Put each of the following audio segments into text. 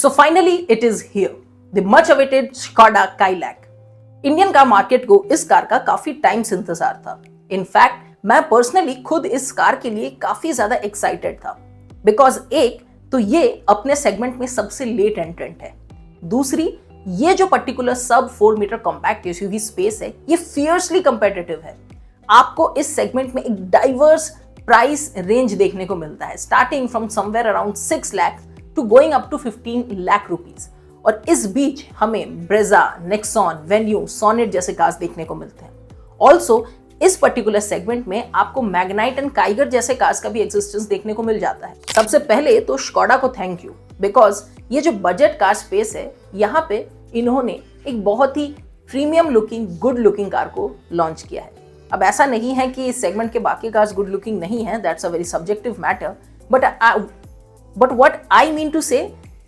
So finally it is here, the much awaited Skoda Kayak. Indian car market को इस car का काफी time से इंतजार था. इनफैक्ट मैं पर्सनली खुद इस कार के लिए काफी ज्यादा एक्साइटेड था, बिकॉज एक तो ये अपने सेगमेंट में सबसे लेट एंट्रेंट है, दूसरी ये जो पर्टिकुलर सब 4 मीटर कॉम्पैक्ट एसयूवी स्पेस है ये फियर्सली कंपेटिटिव है. आपको इस सेगमेंट में एक डाइवर्स प्राइस रेंज देखने को मिलता है, starting from somewhere around 6 lakh to going up to 15 lakh rupees. और इस बीच हमें ब्रेजा, नेक्सॉन, वेन्यू, सोनेट जैसे कार्स देखने को मिलते हैं. ऑल्सो इस पर्टिकुलर सेगमेंट में आपको मैग्नाइट एंड काइगर जैसे कार्स का भी एग्जिस्टेंस देखने को मिल जाता है. सबसे पहले तो स्कोडा को थैंक यू, बिकॉज ये जो बजट कार स्पेस है यहाँ पे इन्होंने एक बहुत ही premium looking, good looking car को लॉन्च किया है. अब ऐसा नहीं है कि इस सेगमेंट के बाकी कार्स गुड लुकिंग नहीं है, that's a very subjective matter, but what I mean to say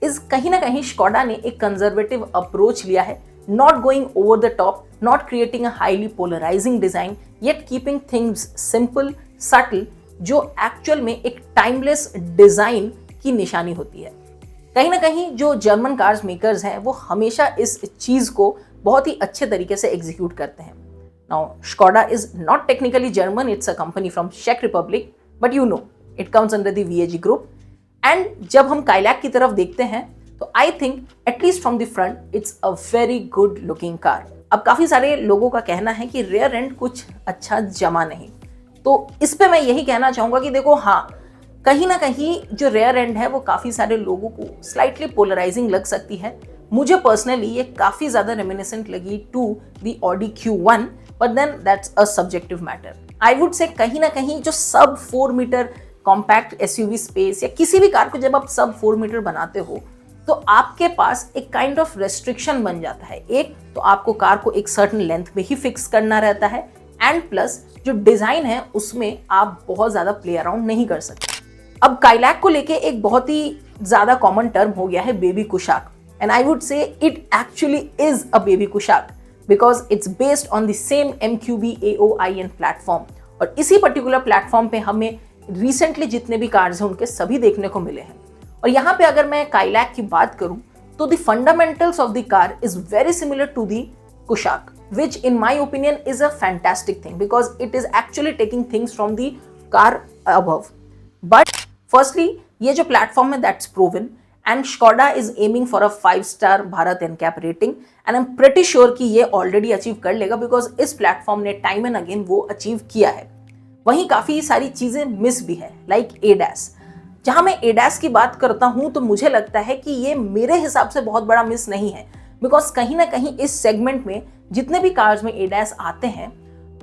is कहीं ना कहीं स्कोडा ने एक कंजर्वेटिव अप्रोच लिया है, not going over the top, not creating a highly polarising design, yet keeping things simple, subtle, जो actual में एक टाइमलेस डिजाइन की निशानी होती है. कहीं ना कहीं जो जर्मन कार्स मेकर्स हैं वो हमेशा इस चीज को बहुत ही अच्छे तरीके से एग्जीक्यूट करते हैं. Now Skoda is not technically German, it's a company from चेक Republic, but you know it comes under the VAG group. And जब हम काइलैक की तरफ देखते हैं तो I think at least from the front it's a very good looking car. अब काफी सारे लोगों का कहना है कि रेयर एंड कुछ अच्छा जमा नहीं, तो इस पे मैं यही कहना चाहूंगा कि देखो, हाँ कहीं ना कहीं जो रेयर एंड है वो काफी सारे लोगों को स्लाइटली पोलराइजिंग लग सकती है. मुझे पर्सनली ये काफी ज्यादा रेमिनिसेंट लगी to the Audi Q1, but then that's a subjective matter. I would say कहीं ना कहीं जो सब 4 मीटर कॉम्पैक्ट एसयूवी स्पेस या किसी भी कार को जब आप सब 4 मीटर बनाते हो तो आपके पास एक काइंड ऑफ रेस्ट्रिक्शन बन जाता है. एक तो आपको कार को एक सर्टेन लेंथ में ही फिक्स करना रहता है, एंड प्लस जो डिजाइन है उसमें आप बहुत ज्यादा प्ले अराउंड नहीं कर सकते. अब काइलैक को लेके एक बहुत ही ज्यादा कॉमन टर्म हो गया है baby Kushaq, and I would से it actually is a baby Kushaq because it's based on the same MQB AOIN platform. और इसी पर्टिकुलर प्लेटफॉर्म पे हमें रिसेंटली जितने भी कार्स हैं उनके सभी देखने को मिले हैं. और यहाँ पे अगर मैं काइलैक की बात करूं तो the fundamentals of the car is very similar to the Kushaq, which in my opinion is a fantastic thing because it is actually taking things from the car above. But firstly ये जो platform है that's proven, and Skoda is aiming for a 5-star Bharat NCAP rating, and I am pretty sure कि ये already achieve कर लेगा because इस platform ने time and again वो अचीव किया है. वहीं काफी सारी चीजें मिस भी है, लाइक ADAS. जहां मैं ADAS की बात करता हूं तो मुझे लगता है कि ये मेरे हिसाब से बहुत बड़ा मिस नहीं है, बिकॉज कहीं ना कहीं इस सेगमेंट में जितने भी कार्स में ADAS आते हैं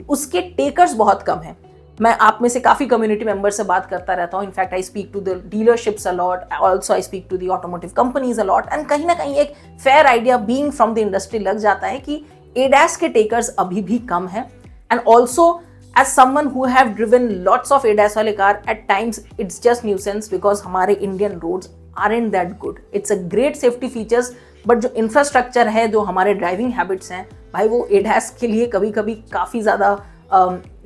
उसके टेकर्स बहुत कम हैं. मैं आप में से काफी कम्युनिटी मेंबर से बात करता रहता हूँ. In fact I speak to the dealerships a lot, also I speak to the automotive companies a lot, and कहीं ना कहीं एक fair idea being from the industry लग जाता है कि ADAS के टेकर्स अभी भी कम है. And also as someone who have driven lots of ADAS वाले car, at times it's just nuisance because हमारे Indian roads aren't that good. It's a great safety features, but जो infrastructure है, जो हमारे driving habits हैं, भाई वो ADAS के लिए कभी कभी काफ़ी ज़्यादा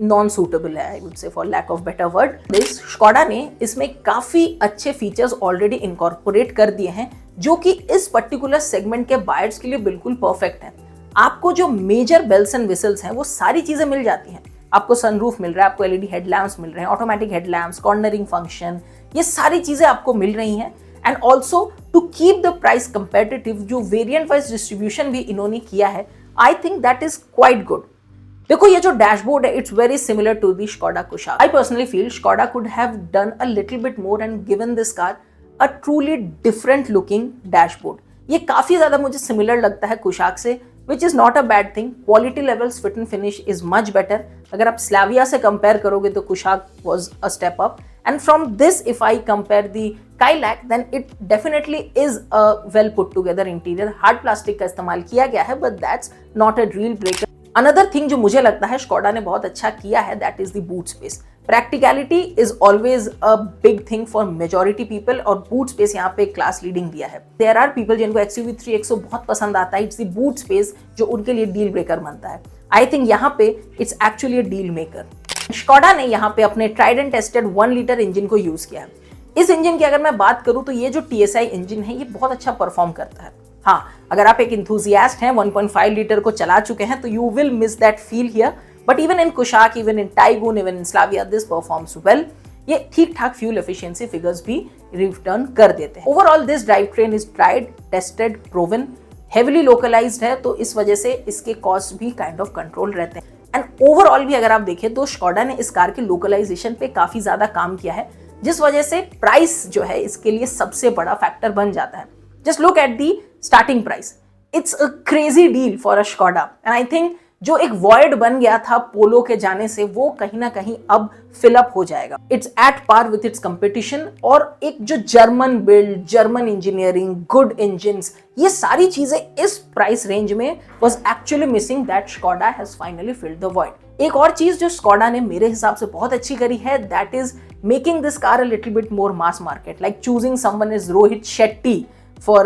नॉन सूटेबल है, I would say for lack of better word. This Skoda ने इसमें काफ़ी अच्छे फीचर्स ऑलरेडी इनकॉर्पोरेट कर दिए हैं जो कि इस पर्टिकुलर सेगमेंट के बायर्स के लिए बिल्कुल परफेक्ट है. आपको जो मेजर बेल्स एंड विसल्स हैं वो सारी चीज़ें मिल जाती हैं. आपको सनरूफ मिल रहा है, आपको LED हेडलैम्प्स मिल रहे हैं, ऑटोमेटिक हेडलैम्प्स, कॉर्नरिंग फंक्शन, ये सारी चीजें आपको मिल रही हैं. And also to keep the price competitive, जो वेरिएंट वाइज डिस्ट्रीब्यूशन भी इन्होंने किया है, I think that is quite good. देखो ये जो डैशबोर्ड है it's very similar to the Skoda Kushaq. I personally feel Skoda could have done a little bit more and given this car a truly different looking dashboard. ये काफी ज्यादा मुझे similar लगता है कुशाक से, which is not a bad thing. Quality levels, fit and finish is much better. अगर आप Slavia से कंपेयर करोगे तो Kushaq was a step up. And from this, if I compare the Kayak, then it definitely is a well put together interior. Hard plastic का इस्तेमाल किया गया है, but that's not a deal breaker. Another thing जो मुझे लगता है Skoda ने बहुत अच्छा किया है, that is the boot space. Practicality is always a big thing for majority people और boot space यहाँ पे क्लास लीडिंग दिया है. There are people जिनको XUV 3XO बहुत पसंद आता है, it's the boot space जो उनके लिए डील ब्रेकर बनता है. I think यहाँ पे it's actually a deal maker. Skoda ने यहाँ पे अपने tried and tested 1 litre engine को यूज किया है. इस इंजन की अगर मैं बात करूं तो ये जो TSI इंजन है ये बहुत अच्छा परफॉर्म करता है। हाँ, अगर आप एक इंथुजियास्ट हैं, 1.5 लीटर को चला चुके हैं, तो you will miss that feel here, but even in Kushaq, even in Taigun, even in Slavia, this performs well. ये ठीक ठाक फ्यूल एफिशिएंसी फिगर्स भी रिटर्न कर देते हैं। Overall this drive train is tried, tested, proven, heavily localised है, तो इस वजह से इसके कॉस्ट भी काइंड ऑफ कंट्रोल रहते हैं। एंड ओवरऑल भी अगर आप देखें तो स्कोडा ने इस कार के लोकलाइजेशन पे काफी ज्यादा काम किया है, जिस वजह से प्राइस जो है इसके लिए सबसे बड़ा फैक्टर बन जाता है। Just look at the starting price, it's a crazy deal for a Skoda. And I think जो एक वॉइड बन गया था पोलो के जाने से, वो कहीं ना कहीं अब फिलअप हो जाएगा। It's at par with its competition, और एक जो German build, German engineering, good engines, ये सारी चीजें इस प्राइस रेंज में was actually missing, that Skoda has finally filled the void. एक और चीज जो स्कोडा ने मेरे हिसाब से बहुत अच्छी करी है, that is making this car a little bit more mass market, like choosing someone is Rohit Shetty for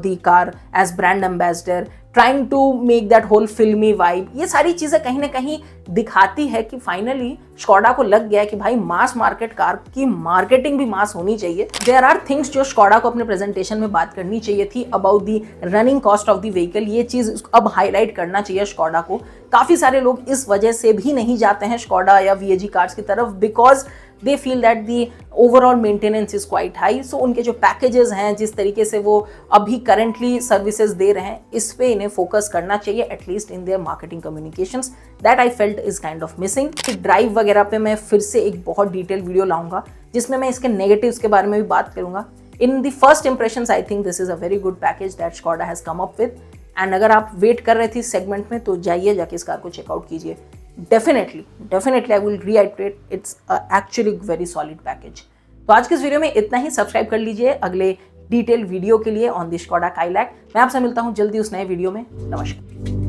the car as brand ambassador, trying to make that whole filmy vibe। ये सारी चीजें कहीं ना कहीं दिखाती है कि फाइनली स्कोडा को लग गया कि भाई मास मार्केट कार की मार्केटिंग भी मास होनी चाहिए। देयर आर थिंग्स जो स्कोडा को अपने प्रेजेंटेशन में बात करनी चाहिए थी about the running cost of the vehicle, ये चीज अब हाईलाइट करना चाहिए स्कोडा को। काफी सारे लोग इस वजह से भी नहीं जाते हैं स्कोडा या VAG कार्स की तरफ, because they feel that the overall maintenance is quite high. So उनके जो पैकेजेस हैं, जिस तरीके से वो अभी करेंटली सर्विसेज दे रहे हैं, इस पे इन्हें फोकस करना चाहिए, at least in their marketing communications. That I felt is kind of missing. Drive वगैरह पे मैं फिर से एक बहुत डिटेल वीडियो लाऊंगा, जिसमें मैं इसके नेगेटिव्स के बारे में भी बात करूंगा। In the first impressions I think this is a very good package that Skoda has come up with. And अगर आप वेट कर रहे थे इस सेगमेंट में, तो जाइए जाके इस कार को चेकआउट कीजिए। Definitely I will reiterate, it's actually very solid package. तो आज के इस वीडियो में इतना ही। सब्सक्राइब कर लीजिए अगले डिटेल वीडियो के लिए ऑन द स्कोडा काइलैक। मैं आपसे मिलता हूं जल्दी उस नए वीडियो में। नमस्कार।